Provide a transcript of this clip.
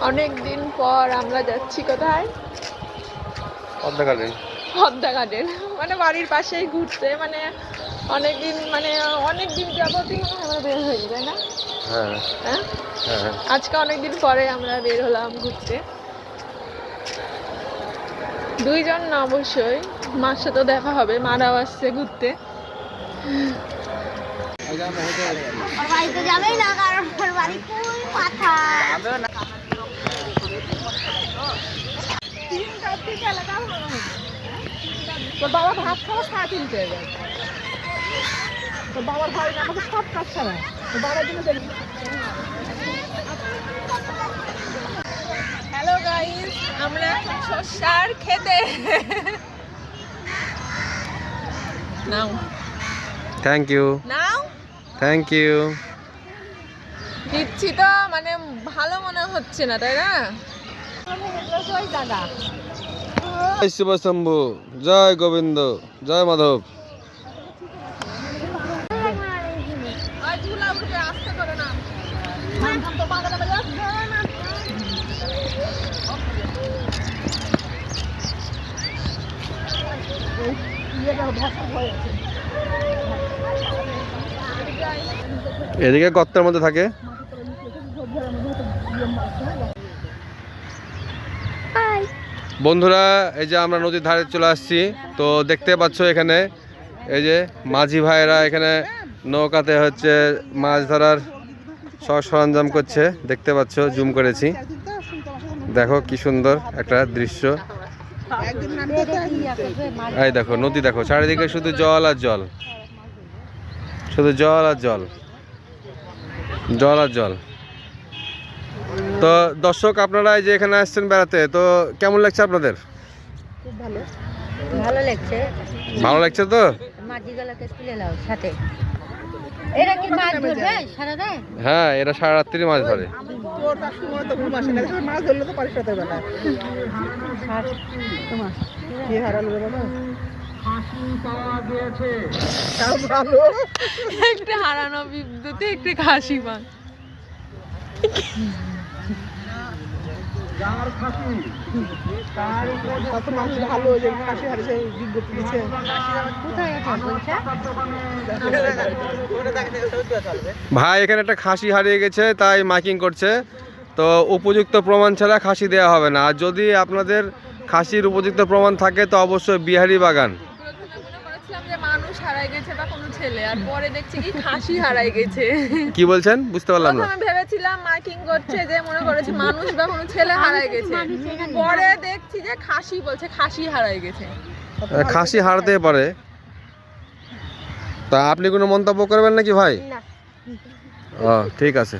অনেক দিন পর আমরা যাচ্ছি কোথায়? পদ্মা গার্ডেন। পদ্মা গার্ডেন মানে বাড়ির পাশেই ঘুরতে, মানে অনেক দিন যাবতই আমরা বের হই, তাই না? হ্যাঁ হ্যাঁ, হ্যাঁ। আজকে অনেকদিন পরে আমরা বের হলাম ঘুরতে। দুইজন না, অবশ্যই মার সাথে দেখা হবে, মারাও আসছে ঘুরতে। তোর বাবা ভাত খাওয়া 3:30 হয়ে যায়। তোর বাবার ভাই আমাকে সব কাজ ছাড়া তোর বাবার জন্য দেখি। হ্যালো গাইস, আমরা এখন শসার খেতে। নাও, থ্যাংক ইউ, নাও, থ্যাংক ইউ। দিচ্ছি তো, মানে ভালো মনে হচ্ছে না, তাই না? শিব শম্ভু, জয় গোবিন্দ, জয় মাধব। এদিকে গর্তের মধ্যে থাকে। বন্ধুরা, এই যে আমরা নদীর ধারে চলে আসছি, তো দেখতে পাচ্ছ এখানে এই যে মাঝি ভাইয়েরা এখানে নৌকাতে হচ্ছে মাছ ধরার সব সরঞ্জাম করছে, দেখতে পাচ্ছ, জুম করেছি। দেখো কি সুন্দর একটা দৃশ্য। এই দেখো নদী, দেখো চারিদিকে শুধু জল আর জল, শুধু জল আর জল, জল আর জল। তো দর্শক, আপনারা এই যে এখানে আসছেন বেড়াতে, তো কেমন লাগছে আপনাদের? খুব ভালো, ভালো লাগছে। ভালো লাগছে তো? মাঝিগুলোকে তুলে নাও সাথে। এরা কি মাছ ধরবে সারা রাত? হ্যাঁ, এরা সারা রাত্রি মাছ ধরে। তোর তার সময় তো ঘুম আসে না, মাছ ধরলে তো পারিস রাতের বেলা। কি হারালো রে বাবা? একটা হারানো বিদ্যুতে একটা খাসি মাছ। ভাই এখানে একটা খাসি হারিয়ে গেছে, তাই মাইকিং করছে। তো উপযুক্ত প্রমাণ ছাড়া খাসি দেওয়া হবে না। আর যদি আপনাদের খাসির উপযুক্ত প্রমাণ থাকে তো অবশ্যই বিহারি বাগান। মানুষ হারাই গেছে বা কোনো ছেলে, আর পরে দেখছি কি খাসি হারাই গেছে। কি বলছেন বুঝতে পারলাম না। আমি ভেবেছিলাম মাইকিং করছে, যে মনে করেছে মানুষ বা কোনো ছেলে হারাই গেছে, পরে দেখছি যে খাসি বলছে, খাসি হারাই গেছে। খাসি হারতে পারে, তা আপনি কোনো মন্তব্য করবেন নাকি ভাই? না। ও ঠিক আছে।